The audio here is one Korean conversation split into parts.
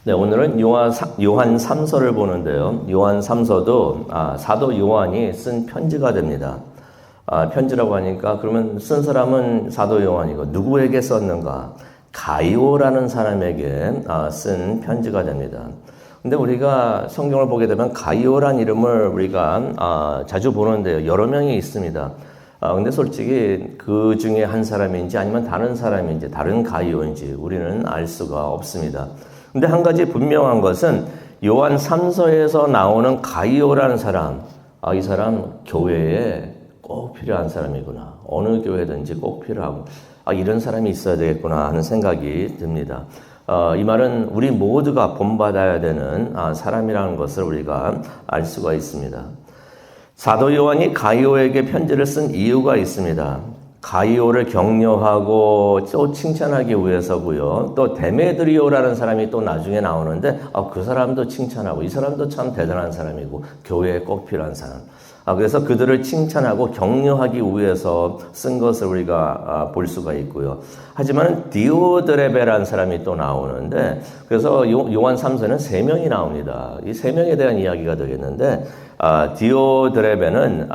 네, 오늘은 요한 3서를 보는데요. 요한 3서도 사도 요한이 쓴 편지가 됩니다. 편지라고 하니까 그러면 쓴 사람은 사도 요한이고 누구에게 썼는가? 가이오라는 사람에게 쓴 편지가 됩니다. 근데 우리가 성경을 보게 되면 가이오란 이름을 우리가 자주 보는데요. 여러 명이 있습니다. 근데 솔직히 그 중에 한 사람인지 아니면 다른 사람인지 다른 가이오인지 우리는 알 수가 없습니다. 근데 한 가지 분명한 것은 요한 3서에서 나오는 가이오라는 사람, 이 사람 교회에 꼭 필요한 사람이구나. 어느 교회든지 꼭 필요하고, 이런 사람이 있어야 되겠구나 하는 생각이 듭니다. 이 말은 우리 모두가 본받아야 되는 사람이라는 것을 우리가 알 수가 있습니다. 사도 요한이 가이오에게 편지를 쓴 이유가 있습니다. 가이오를 격려하고 또 칭찬하기 위해서고요. 또 데메드리오라는 사람이 또 나중에 나오는데 그 사람도 칭찬하고 이 사람도 참 대단한 사람이고 교회에 꼭 필요한 사람. 그래서 그들을 칭찬하고 격려하기 위해서 쓴 것을 우리가 볼 수가 있고요. 하지만 디오드레베라는 사람이 또 나오는데 그래서 요한 3서는 3명이 나옵니다. 이 3명에 대한 이야기가 되겠는데 디오드레베는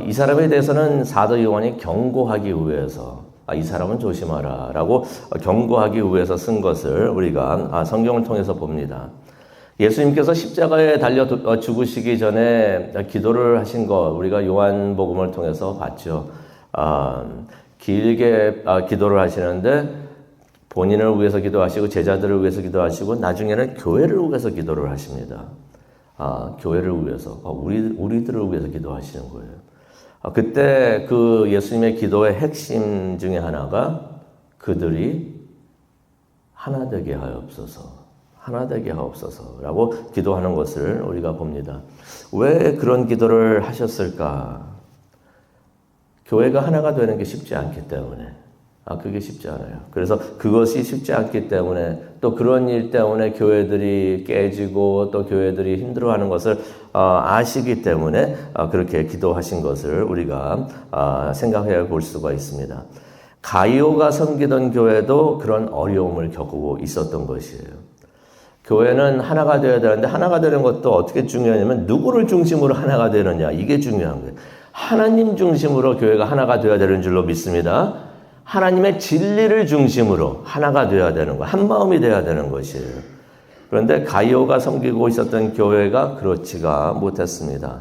이 사람에 대해서는 사도 요한이 경고하기 위해서 이 사람은 조심하라 라고 경고하기 위해서 쓴 것을 우리가 성경을 통해서 봅니다. 예수님께서 십자가에 달려 죽으시기 전에 기도를 하신 것 우리가 요한복음을 통해서 봤죠. 길게 기도를 하시는데 본인을 위해서 기도하시고 제자들을 위해서 기도하시고 나중에는 교회를 위해서 기도를 하십니다. 교회를 위해서 우리들을 위해서 기도하시는 거예요. 그때 그 예수님의 기도의 핵심 중에 하나가 그들이 하나 되게 하옵소서. 하나 되게 하옵소서라고 기도하는 것을 우리가 봅니다. 왜 그런 기도를 하셨을까? 교회가 하나가 되는 게 쉽지 않기 때문에. 그게 쉽지 않아요. 그래서 그것이 쉽지 않기 때문에 또 그런 일 때문에 교회들이 깨지고 또 교회들이 힘들어하는 것을 아시기 때문에 그렇게 기도하신 것을 우리가 생각해 볼 수가 있습니다. 가이오가 섬기던 교회도 그런 어려움을 겪고 있었던 것이에요. 교회는 하나가 되어야 되는데 하나가 되는 것도 어떻게 중요하냐면 누구를 중심으로 하나가 되느냐 이게 중요한 거예요. 하나님 중심으로 교회가 하나가 되어야 되는 줄로 믿습니다. 하나님의 진리를 중심으로 하나가 되어야 되는 거, 한 마음이 되어야 되는 것이에요. 그런데 가이오가 섬기고 있었던 교회가 그렇지가 못했습니다.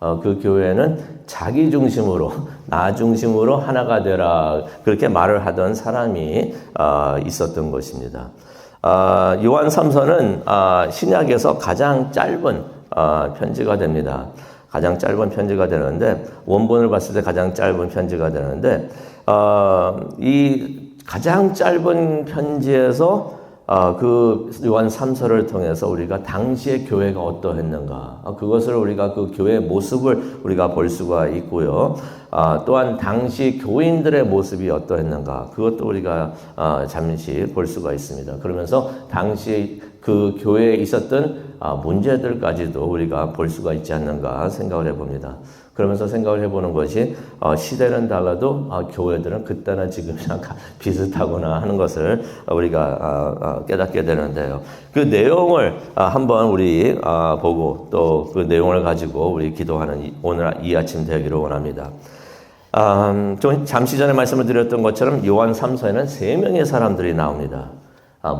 그 교회는 자기 중심으로, 나 중심으로 하나가 되라 그렇게 말을 하던 사람이 있었던 것입니다. 요한 3서는 신약에서 가장 짧은 편지가 됩니다. 가장 짧은 편지가 되는데 원본을 봤을 때 가장 짧은 편지가 되는데 이 가장 짧은 편지에서 그 요한 3서를 통해서 우리가 당시의 교회가 어떠했는가 그것을 우리가 그 교회의 모습을 우리가 볼 수가 있고요. 또한 당시 교인들의 모습이 어떠했는가 그것도 우리가 잠시 볼 수가 있습니다. 그러면서 당시 그 교회에 있었던 문제들까지도 우리가 볼 수가 있지 않는가 생각을 해봅니다. 그러면서 생각을 해보는 것이 시대는 달라도 교회들은 그때나 지금이랑 비슷하구나 하는 것을 우리가 깨닫게 되는데요. 그 내용을 한번 우리 보고 또 그 내용을 가지고 우리 기도하는 오늘 이 아침 되기를 원합니다. 잠시 전에 말씀을 드렸던 것처럼 요한 3서에는 3명의 사람들이 나옵니다.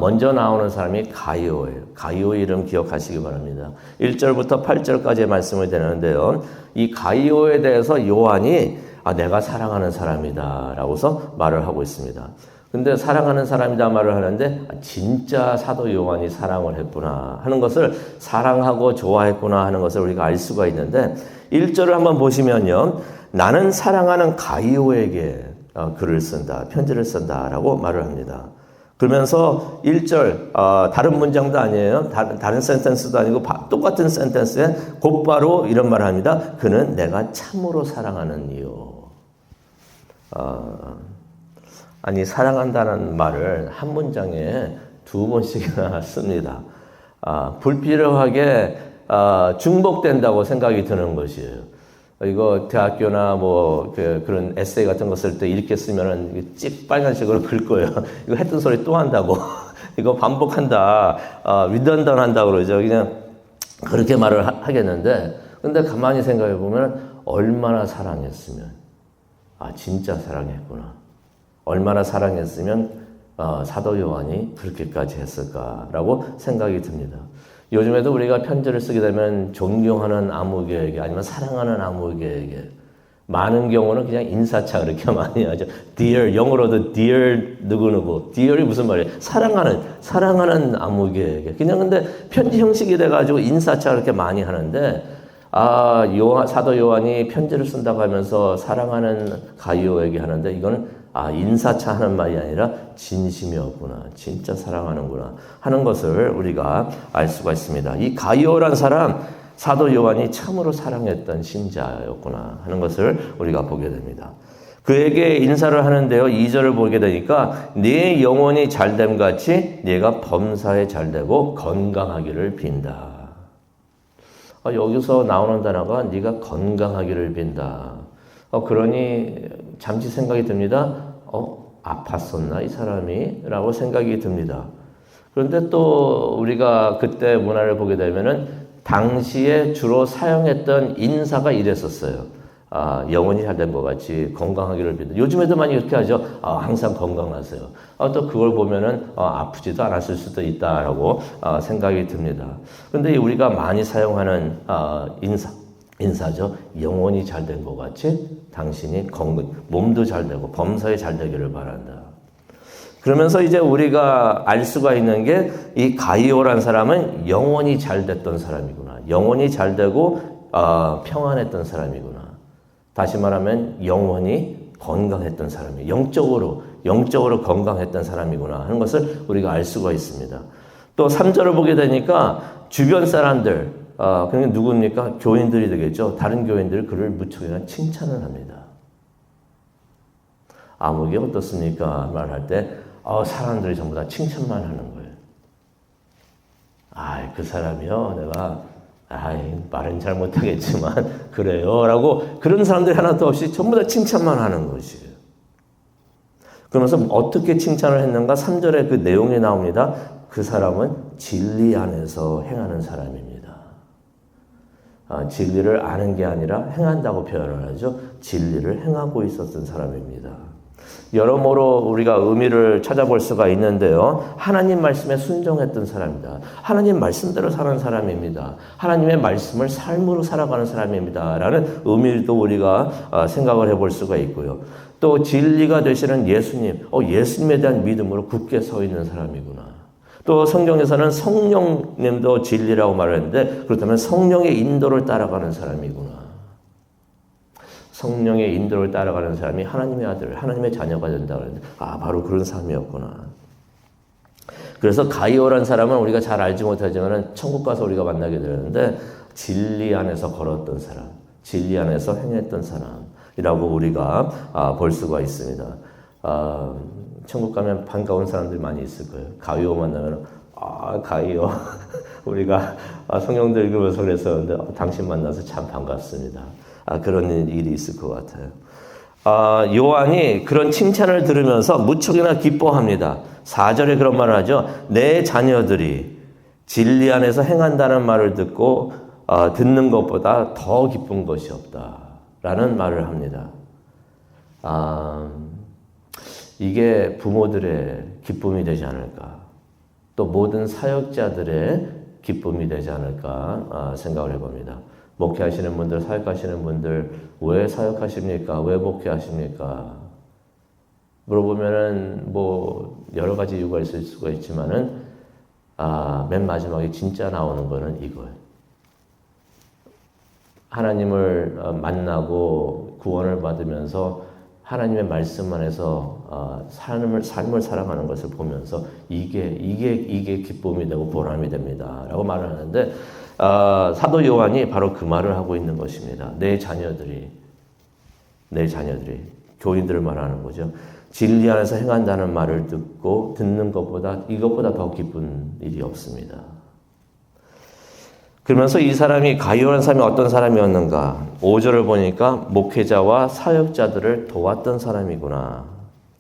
먼저 나오는 사람이 가이오예요. 가이오 이름 기억하시기 바랍니다. 1절부터 8절까지의 말씀을 드리는데요. 이 가이오에 대해서 요한이 내가 사랑하는 사람이다 라고서 말을 하고 있습니다. 근데 사랑하는 사람이다 말을 하는데 진짜 사도 요한이 사랑을 했구나 하는 것을 사랑하고 좋아했구나 하는 것을 우리가 알 수가 있는데 1절을 한번 보시면요. 나는 사랑하는 가이오에게 글을 쓴다, 편지를 쓴다 라고 말을 합니다. 그러면서 1절 다른 문장도 아니에요. 다른 센텐스도 아니고 똑같은 센텐스에 곧바로 이런 말을 합니다. 그는 내가 참으로 사랑하는 이요. 아니 사랑한다는 말을 한 문장에 2번씩이나 씁니다. 불필요하게 중복된다고 생각이 드는 것이에요. 이거 대학교나 그런 에세이 같은 거 쓸 때 이렇게 쓰면은 찍 빨간색으로 글 거예요. 이거 했던 소리 또 한다고. 이거 반복한다, 리던던 한다 그러죠. 그냥 그렇게 말을 하겠는데, 근데 가만히 생각해 보면 얼마나 사랑했으면, 진짜 사랑했구나. 얼마나 사랑했으면 사도 요한이 그렇게까지 했을까라고 생각이 듭니다. 요즘에도 우리가 편지를 쓰게 되면 존경하는 아무개에게 아니면 사랑하는 아무개에게, 많은 경우는 그냥 인사차 그렇게 많이 하죠. Dear, 영어로도 Dear 누구누구. Dear이 무슨 말이에요? 사랑하는 아무개에게. 그냥 근데 편지 형식이 돼가지고 인사차 그렇게 많이 하는데, 사도 요한이 편지를 쓴다고 하면서 사랑하는 가이오에게 하는데, 이거는 인사차 하는 말이 아니라 진심이었구나. 진짜 사랑하는구나. 하는 것을 우리가 알 수가 있습니다. 이 가이오란 사람, 사도 요한이 참으로 사랑했던 신자였구나 하는 것을 우리가 보게 됩니다. 그에게 인사를 하는데요. 2절을 보게 되니까 네 영혼이 잘됨 같이 네가 범사에 잘되고 건강하기를 빈다. 여기서 나오는 단어가 네가 건강하기를 빈다. 그러니 잠시 생각이 듭니다. 아팠었나 이 사람이? 라고 생각이 듭니다. 그런데 또 우리가 그때 문화를 보게 되면은 당시에 주로 사용했던 인사가 이랬었어요. 영혼이 잘된 것 같이 건강하기를 빈다. 요즘에도 많이 이렇게 하죠. 항상 건강하세요. 또 그걸 보면은 아프지도 않았을 수도 있다라고 생각이 듭니다. 그런데 우리가 많이 사용하는 인사죠. 영혼이 잘된 것 같이 당신이 몸도 잘되고 범사에 잘되기를 바란다. 그러면서 이제 우리가 알 수가 있는 게 이 가이오란 사람은 영혼이 잘됐던 사람이구나. 영혼이 잘되고 평안했던 사람이구나. 다시 말하면 영혼이 건강했던 사람이에요. 영적으로 건강했던 사람이구나 하는 것을 우리가 알 수가 있습니다. 또 3절을 보게 되니까 주변 사람들, 그게 누굽니까? 교인들이 되겠죠. 다른 교인들이 그를 무척이나 칭찬을 합니다. 아무게 어떻습니까? 말할 때 사람들이 전부 다 칭찬만 하는 거예요. 그 사람이요, 내가 말은 잘 못하겠지만 그래요 라고 그런 사람들이 하나도 없이 전부 다 칭찬만 하는 것이에요. 그러면서 어떻게 칭찬을 했는가? 3절에 그 내용이 나옵니다. 그 사람은 진리 안에서 행하는 사람입니다. 진리를 아는 게 아니라 행한다고 표현을 하죠. 진리를 행하고 있었던 사람입니다. 여러모로 우리가 의미를 찾아볼 수가 있는데요. 하나님 말씀에 순종했던 사람이다. 하나님 말씀대로 사는 사람입니다. 하나님의 말씀을 삶으로 살아가는 사람입니다. 라는 의미도 우리가 생각을 해볼 수가 있고요. 또 진리가 되시는 예수님, 예수님에 대한 믿음으로 굳게 서 있는 사람이구나. 또 성경에서는 성령님도 진리라고 말했는데 그렇다면 성령의 인도를 따라가는 사람이구나. 성령의 인도를 따라가는 사람이 하나님의 아들, 하나님의 자녀가 된다고 했는데 바로 그런 사람이었구나. 그래서 가이오라는 사람은 우리가 잘 알지 못하지만 천국 가서 우리가 만나게 되는데 진리 안에서 걸었던 사람, 진리 안에서 행했던 사람이라고 우리가 볼 수가 있습니다. 천국 가면 반가운 사람들이 많이 있을 거예요. 가이오 만나면 가이오 우리가 성경들 읽으면서 그랬었는데 당신 만나서 참 반갑습니다. 그런 일이 있을 것 같아요. 요한이 그런 칭찬을 들으면서 무척이나 기뻐합니다. 4절에 그런 말을 하죠. 내 자녀들이 진리 안에서 행한다는 말을 듣고 듣는 것보다 더 기쁜 것이 없다. 라는 말을 합니다. 이게 부모들의 기쁨이 되지 않을까. 또 모든 사역자들의 기쁨이 되지 않을까 생각을 해봅니다. 목회하시는 분들, 사역하시는 분들, 왜 사역하십니까? 왜 목회하십니까? 물어보면은 여러 가지 이유가 있을 수가 있지만은 맨 마지막에 진짜 나오는 거는 이거예요. 하나님을 만나고 구원을 받으면서 하나님의 말씀 안에서 삶을 살아가는 것을 보면서 이게 기쁨이 되고 보람이 됩니다라고 말을 하는데 사도 요한이 바로 그 말을 하고 있는 것입니다. 내 자녀들이 교인들을 말하는 거죠. 진리 안에서 행한다는 말을 듣는 것보다 이것보다 더 기쁜 일이 없습니다. 그러면서 이 사람이 가이오라는 사람이 어떤 사람이었는가? 5절을 보니까 목회자와 사역자들을 도왔던 사람이구나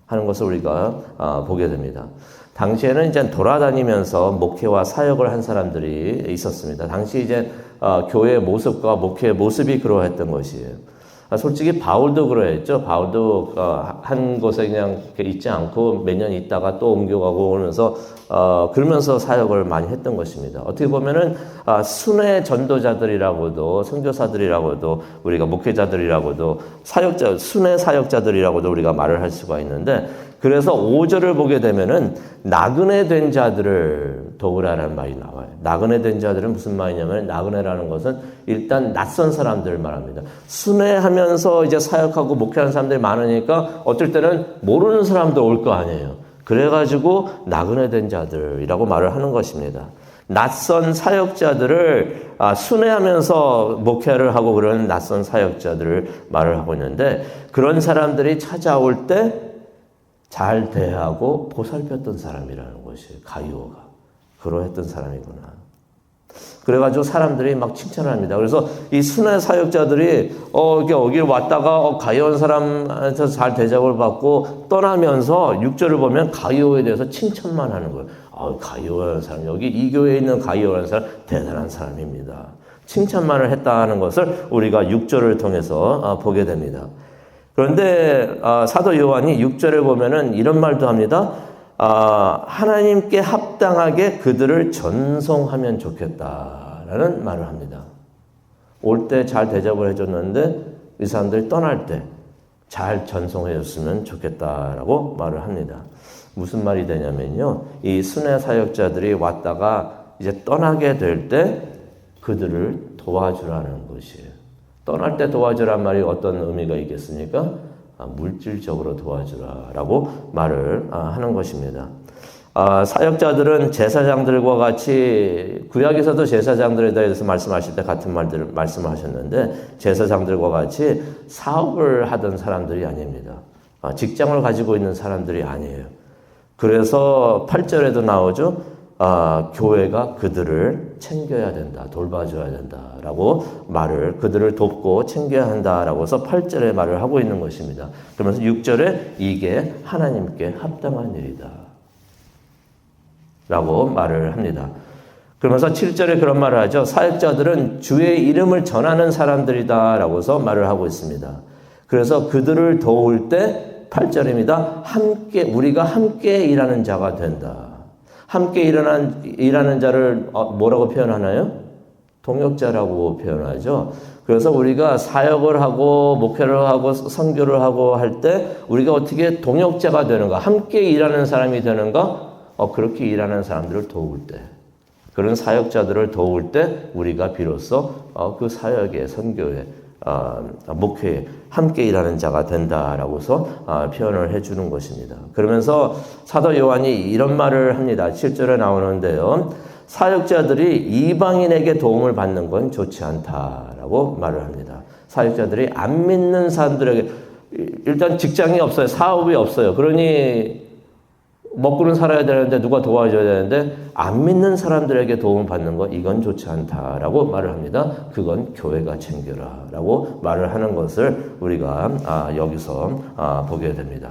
하는 것을 우리가 보게 됩니다. 당시에는 이제 돌아다니면서 목회와 사역을 한 사람들이 있었습니다. 당시 이제 교회의 모습과 목회의 모습이 그러했던 것이에요. 솔직히 바울도 그러했죠. 바울도 한 곳에 그냥 있지 않고 몇 년 있다가 또 옮겨가고 오면서 그러면서 사역을 많이 했던 것입니다. 어떻게 보면은 순회 전도자들이라고도 선교사들이라고도 우리가 목회자들이라고도 사역자 순회 사역자들이라고도 우리가 말을 할 수가 있는데 그래서 5절을 보게 되면은 나그네 된 자들을 도우라는 말이 나와요. 나그네 된 자들은 무슨 말이냐면 나그네라는 것은 일단 낯선 사람들을 말합니다. 순회하면서 이제 사역하고 목회하는 사람들이 많으니까 어쩔 때는 모르는 사람도 올 거 아니에요. 그래가지고 나그네 된 자들이라고 말을 하는 것입니다. 낯선 사역자들을 순회하면서 목회를 하고 그런 낯선 사역자들을 말을 하고 있는데 그런 사람들이 찾아올 때 잘 대하고 보살폈던 사람이라는 것이 가이오가 그러했던 사람이구나. 그래가지고 사람들이 막 칭찬을 합니다. 그래서 이 순회 사역자들이 여기 왔다가 가이오한 사람한테 잘 대접을 받고 떠나면서 6절을 보면 가이오에 대해서 칭찬만 하는 거예요. 가이오라는 사람, 여기 이 교회에 있는 가이오라는 사람 대단한 사람입니다. 칭찬만을 했다는 것을 우리가 6절을 통해서 보게 됩니다. 그런데 사도 요한이 6절에 보면은 이런 말도 합니다. 하나님께 합당하게 그들을 전송하면 좋겠다라는 말을 합니다. 올 때 잘 대접을 해줬는데 이 사람들이 떠날 때 잘 전송해줬으면 좋겠다라고 말을 합니다. 무슨 말이 되냐면요. 이 순회 사역자들이 왔다가 이제 떠나게 될 때 그들을 도와주라는 것이에요. 떠날 때 도와주란 말이 어떤 의미가 있겠습니까? 물질적으로 도와주라라고 말을 하는 것입니다. 사역자들은 제사장들과 같이 구약에서도 제사장들에 대해서 말씀하실 때 같은 말들을 말씀을 하셨는데 제사장들과 같이 사업을 하던 사람들이 아닙니다. 직장을 가지고 있는 사람들이 아니에요. 그래서 8절에도 나오죠. 교회가 그들을 챙겨야 된다, 돌봐줘야 된다라고 말을 그들을 돕고 챙겨야 한다라고 해서 8절에 말을 하고 있는 것입니다. 그러면서 6절에 이게 하나님께 합당한 일이다 라고 말을 합니다. 그러면서 7절에 그런 말을 하죠. 사역자들은 주의 이름을 전하는 사람들이다 라고 해서 말을 하고 있습니다. 그래서 그들을 도울 때 8절입니다. 우리가 함께 일하는 자가 된다. 함께 일하는 자를 뭐라고 표현하나요? 동역자라고 표현하죠. 그래서 우리가 사역을 하고 목회를 하고 선교를 하고 할 때 우리가 어떻게 동역자가 되는가? 함께 일하는 사람이 되는가? 그렇게 일하는 사람들을 도울 때 그런 사역자들을 도울 때 우리가 비로소 그 사역의 선교에 목회에 함께 일하는 자가 된다라고 해서 표현을 해주는 것입니다. 그러면서 사도 요한이 이런 말을 합니다. 7절에 나오는데요. 사역자들이 이방인에게 도움을 받는 건 좋지 않다라고 말을 합니다. 사역자들이 안 믿는 사람들에게 일단 직장이 없어요. 사업이 없어요. 그러니 먹고는 살아야 되는데 누가 도와줘야 되는데 안 믿는 사람들에게 도움을 받는 거 이건 좋지 않다라고 말을 합니다. 그건 교회가 챙겨라라고 말을 하는 것을 우리가 여기서 보게 됩니다.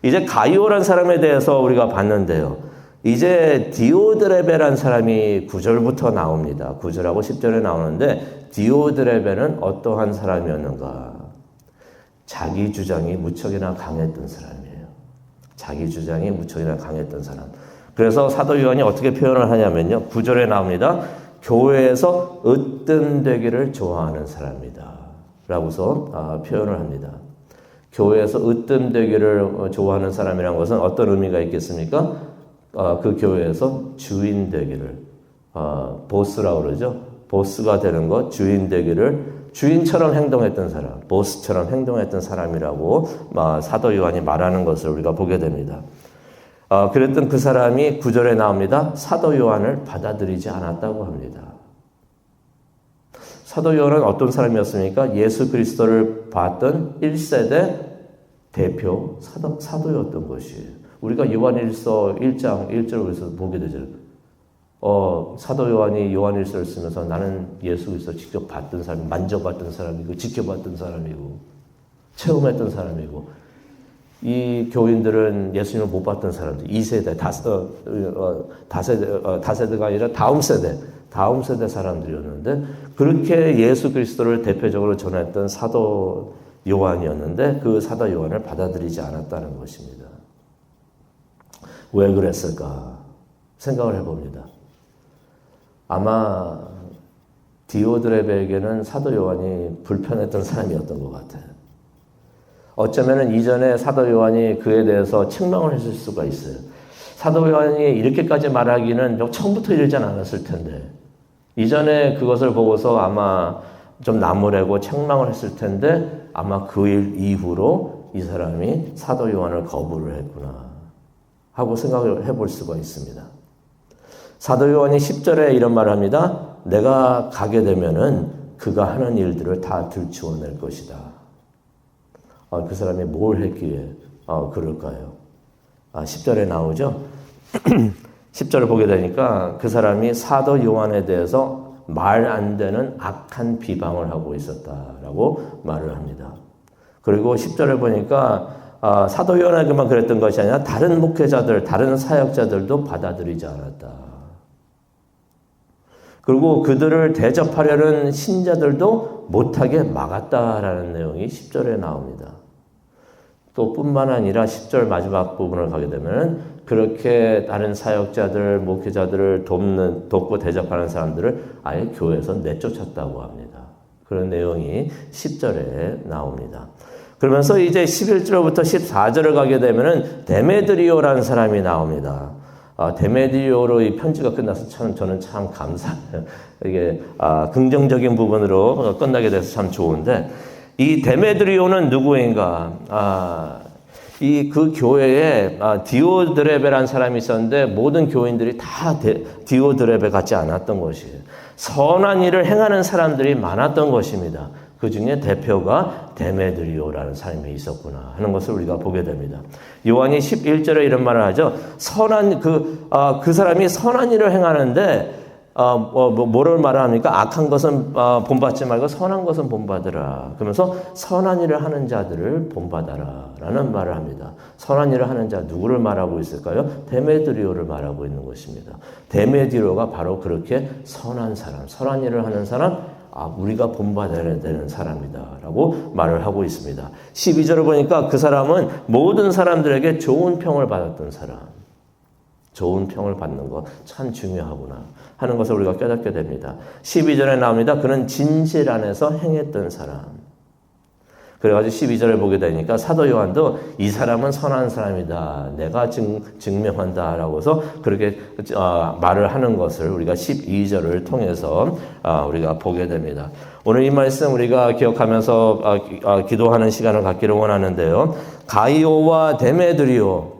이제 가이오란 사람에 대해서 우리가 봤는데요. 이제 디오드레베란 사람이 9절부터 나옵니다. 9절하고 10절에 나오는데 디오드레베는 어떠한 사람이었는가? 자기 주장이 무척이나 강했던 사람이에요. 자기 주장이 무척이나 강했던 사람. 그래서 사도 요한이 어떻게 표현을 하냐면요. 9절에 나옵니다. 교회에서 으뜸되기를 좋아하는 사람이다. 라고서 표현을 합니다. 교회에서 으뜸되기를 좋아하는 사람이라는 것은 어떤 의미가 있겠습니까? 그 교회에서 주인 되기를, 보스라고 그러죠. 보스가 되는 것, 주인 되기를 주인처럼 행동했던 사람, 보스처럼 행동했던 사람이라고 사도 요한이 말하는 것을 우리가 보게 됩니다. 그랬던 그 사람이 9절에 나옵니다. 사도 요한을 받아들이지 않았다고 합니다. 사도 요한은 어떤 사람이었습니까? 예수 그리스도를 봤던 1세대 대표 사도였던 것이에요. 우리가 요한일서 1장 1절에서 보게 되죠. 사도 요한이 요한일서를 쓰면서 나는 예수 그리스도 직접 봤던 사람, 만져봤던 사람이고, 지켜봤던 사람이고, 체험했던 사람이고, 이 교인들은 예수님을 못 봤던 사람들, 2세대, 다세대가 아니라 다음 세대 사람들이었는데, 그렇게 예수 그리스도를 대표적으로 전했던 사도 요한이었는데, 그 사도 요한을 받아들이지 않았다는 것입니다. 왜 그랬을까? 생각을 해봅니다. 아마 디오드레베에게는 사도 요한이 불편했던 사람이었던 것 같아요. 어쩌면 이전에 사도 요한이 그에 대해서 책망을 했을 수가 있어요. 사도 요한이 이렇게까지 말하기는 처음부터 이러지 않았을 텐데, 이전에 그것을 보고서 아마 좀 나무래고 책망을 했을 텐데, 아마 그 일 이후로 이 사람이 사도 요한을 거부를 했구나 하고 생각을 해볼 수가 있습니다. 사도 요한이 10절에 이런 말을 합니다. 내가 가게 되면은 그가 하는 일들을 다 들추어낼 것이다. 그 사람이 뭘 했기에 그럴까요? 10절에 나오죠. 10절을 보게 되니까 그 사람이 사도 요한에 대해서 말 안 되는 악한 비방을 하고 있었다라고 말을 합니다. 그리고 10절을 보니까 사도 요한에게만 그랬던 것이 아니라 다른 목회자들, 다른 사역자들도 받아들이지 않았다. 그리고 그들을 대접하려는 신자들도 못하게 막았다라는 내용이 10절에 나옵니다. 또 뿐만 아니라 10절 마지막 부분을 가게 되면 그렇게 다른 사역자들, 목회자들을 돕고 대접하는 사람들을 아예 교회에서 내쫓았다고 합니다. 그런 내용이 10절에 나옵니다. 그러면서 이제 11절부터 14절을 가게 되면은 데메드리오라는 사람이 나옵니다. 데메드리오로 이 편지가 끝나서 저는 참 감사해요. 이게 긍정적인 부분으로 끝나게 돼서 참 좋은데, 이 데메드리오는 누구인가? 그 교회에 디오드레베라는 사람이 있었는데 모든 교인들이 다 디오드레베 같지 않았던 것이에요. 선한 일을 행하는 사람들이 많았던 것입니다. 그 중에 대표가 데메드리오라는 사람이 있었구나 하는 것을 우리가 보게 됩니다. 요한이 11절에 이런 말을 하죠. 그 사람이 선한 일을 행하는데, 뭐를 말합니까? 악한 것은 본받지 말고 선한 것은 본받으라. 그러면서 선한 일을 하는 자들을 본받아라 라는 말을 합니다. 선한 일을 하는 자 누구를 말하고 있을까요? 데메드리오를 말하고 있는 것입니다. 데메드리오가 바로 그렇게 선한 사람, 선한 일을 하는 사람, 우리가 본받아야 되는 사람이다 라고 말을 하고 있습니다. 12절을 보니까 그 사람은 모든 사람들에게 좋은 평을 받았던 사람, 좋은 평을 받는 것 참 중요하구나 하는 것을 우리가 깨닫게 됩니다. 12절에 나옵니다. 그는 진실 안에서 행했던 사람. 그래가지고 12절을 보게 되니까 사도 요한도 이 사람은 선한 사람이다, 내가 증명한다 라고 해서 그렇게 말을 하는 것을 우리가 12절을 통해서 우리가 보게 됩니다. 오늘 이 말씀 우리가 기억하면서 기도하는 시간을 갖기를 원하는데요. 가이오와 데메드리오,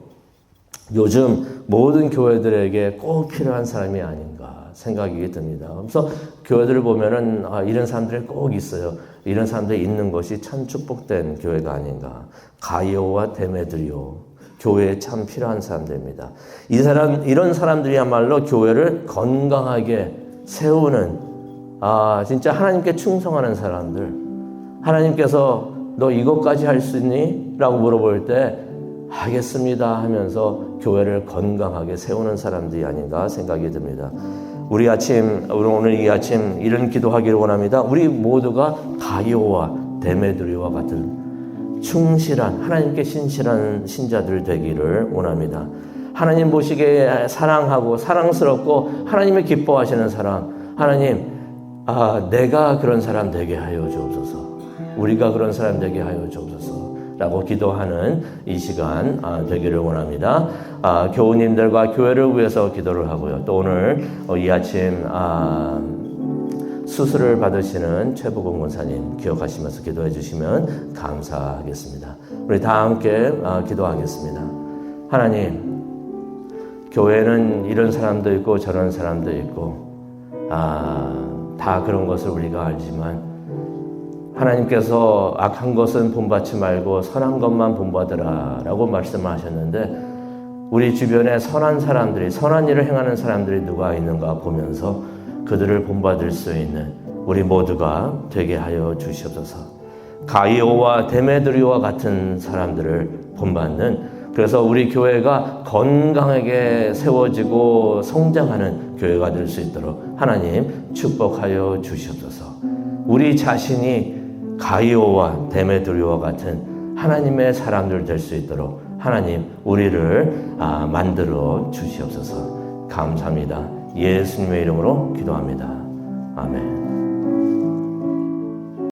요즘 모든 교회들에게 꼭 필요한 사람이 아닌가 생각이 듭니다. 그래서 교회들을 보면은 이런 사람들이 꼭 있어요. 이런 사람들이 있는 것이 참 축복된 교회가 아닌가. 가이오와 데메드리오, 교회에 참 필요한 사람들입니다. 이런 사람들이야말로 교회를 건강하게 세우는, 진짜 하나님께 충성하는 사람들. 하나님께서 너 이것까지 할 수 있니? 라고 물어볼 때 하겠습니다 하면서 교회를 건강하게 세우는 사람들이 아닌가 생각이 듭니다. 우리 오늘 이 아침 이런 기도하기를 원합니다. 우리 모두가 가이오와 데메드리오와 같은 충실한, 하나님께 신실한 신자들 되기를 원합니다. 하나님 보시기에 사랑하고 사랑스럽고 하나님을 기뻐하시는 사람, 하나님, 내가 그런 사람 되게 하여 주옵소서. 우리가 그런 사람 되게 하여 주옵소서. 라고 기도하는 이 시간 되기를 원합니다. 교우님들과 교회를 위해서 기도를 하고요. 또 오늘 이 아침 수술을 받으시는 최부근 권사님 기억하시면서 기도해 주시면 감사하겠습니다. 우리 다 함께 기도하겠습니다. 하나님, 교회는 이런 사람도 있고 저런 사람도 있고 다 그런 것을 우리가 알지만 하나님께서 악한 것은 본받지 말고 선한 것만 본받으라 라고 말씀하셨는데, 우리 주변에 선한 사람들이, 선한 일을 행하는 사람들이 누가 있는가 보면서 그들을 본받을 수 있는 우리 모두가 되게 하여 주시옵소서. 가이오와 데메드리오와 같은 사람들을 본받는, 그래서 우리 교회가 건강하게 세워지고 성장하는 교회가 될 수 있도록 하나님 축복하여 주시옵소서. 우리 자신이 가이오와 데메드리오와 같은 하나님의 사람들 될 수 있도록 하나님 우리를 만들어 주시옵소서. 감사합니다. 예수님의 이름으로 기도합니다. 아멘.